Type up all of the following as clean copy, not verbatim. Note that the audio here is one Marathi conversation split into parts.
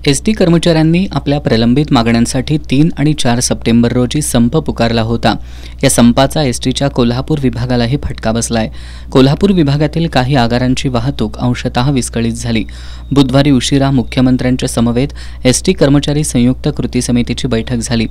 एसटी कर्मचाऱ्यांनी आपल्या प्रलंबित मागण्यांसाठी 3 आणि 4 सप्टेंबर रोजी संप पुकारला होता। या संपाचा एसटीच्या कोल्हापूर विभागालाही फटका बसलाय। कोल्हापूर विभागातील काही आगारांची वाहतूक अंशतः विस्कळीत झाली। बुधवारी उशिरा मुख्यमंत्र्यांच्या समवेत एसटी कर्मचारी संयुक्त कृती समितीची बैठक झाली।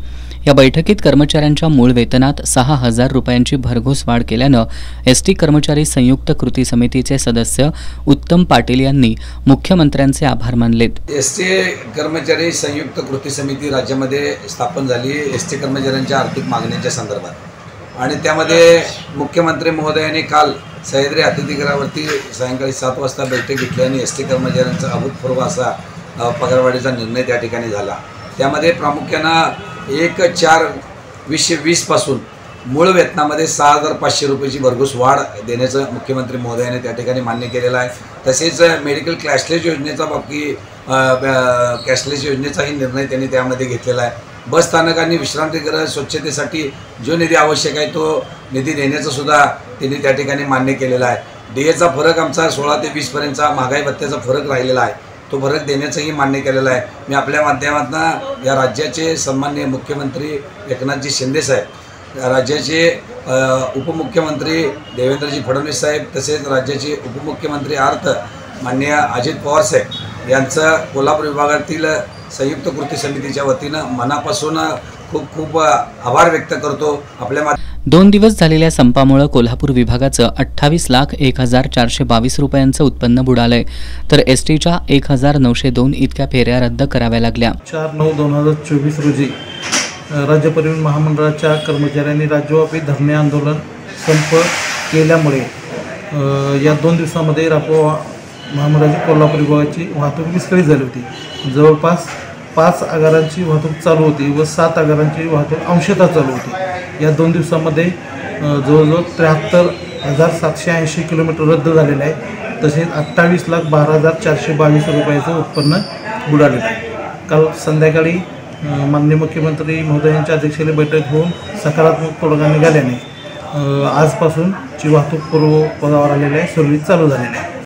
या बैठकीत कर्मचाऱ्यांच्या मूळ वेतनात 6,000 रुपयांची भरघोस वाढ केल्यानं एसटी कर्मचारी संयुक्त कृती समितीचे सदस्य उत्तम पाटील यांनी मुख्यमंत्र्यांचे आभार मानलेत। एसटी कर्मचारी संयुक्त कृती समिती राज्यामध्ये स्थापन झाली एसटी कर्मचाऱ्यांच्या आर्थिक मागण्यांच्या संदर्भात आणि त्यामध्ये मुख्यमंत्री महोदयांनी काल सह्याद्री अतिथीगृहावरती सायंकाळी 7 वाजता बैठक घेतली आणि एसटी कर्मचाऱ्यांचा अभूतपूर्व असा पगारवाढीचा निर्णय त्या ठिकाणी झाला। त्यामध्ये प्रामुख्यानं 1/4/2020 पासून मूळ वेतनामध्ये 6,500 रुपयाची भरघोस वाढ देण्याचं मुख्यमंत्री महोदयाने त्या ठिकाणी मान्य केलेलं आहे। तसेच मेडिकल कॅशलेस योजनेचा कॅशलेस योजनेचाही निर्णय त्यांनी त्यामध्ये घेतलेला आहे। बस स्थानकांनी विश्रांतीगृह स्वच्छतेसाठी जो निधी आवश्यक आहे तो निधी देण्याचं सुद्धा त्यांनी त्या ठिकाणी मान्य केलेला आहे। डीएचा फरक आमचा 16 ते 20 पर्यंतचा महागाई भत्त्याचा फरक राहिलेला आहे, तो फरक देण्याचंही मान्य केलेलं आहे। मी आपल्या माध्यमातून या राज्याचे सन्माननीय मुख्यमंत्री एकनाथजी शिंदे साहेब, राज्याचे उपमुख्यमंत्री देवेंद्रजी फडणवीस साहेब, तसेच राज्याचे उपमुख्यमंत्री अर्थ माननीय अजित पवार साहेब यांचं कोल्हापूर विभागातील संयुक्त कृती समितीच्या वतीनं मनापासून खूप खूप आभार व्यक्त करतो। आपल्या 2 दिवस झालेल्या संपामुळे कोल्हापूर विभागाचं 28,01,422 रुपयांचं उत्पन्न बुडालंय, तर एसटीच्या 1,902 इतक्या फेऱ्या रद्द कराव्या लागल्या। 4/9/2024 रोजी राज्य परिवहन महामंडळाच्या कर्मचाऱ्यांनी राज्यव्यापी धरणे आंदोलन संप केल्यामुळे या 2 दिवसांमध्ये रापो महामंडळाची कोल्हापूर विभागाची वाहतूक विस्कळीत झाली होती। जवळपास 5 आगारांची वाहतूक चालू होती व 7 आगारांची वाहतूक अंशतः चालू होती। या 2 दिवसांमध्ये जवळजवळ 73,780 किलोमीटर रद्द झालेले आहे। तसेच 28,12,422 रुपयाचं उत्पन्न बुडालेलं आहे। काल संध्याकाळी माननीय मुख्यमंत्री महोदयांच्या अध्यक्षतेखाली बैठक होऊन सकारात्मक तोडगा निघाल्याने आजपासून ची वाहतूक पूर्वपदावर आलेली आहे, सुरळीत चालू झालेली आहे।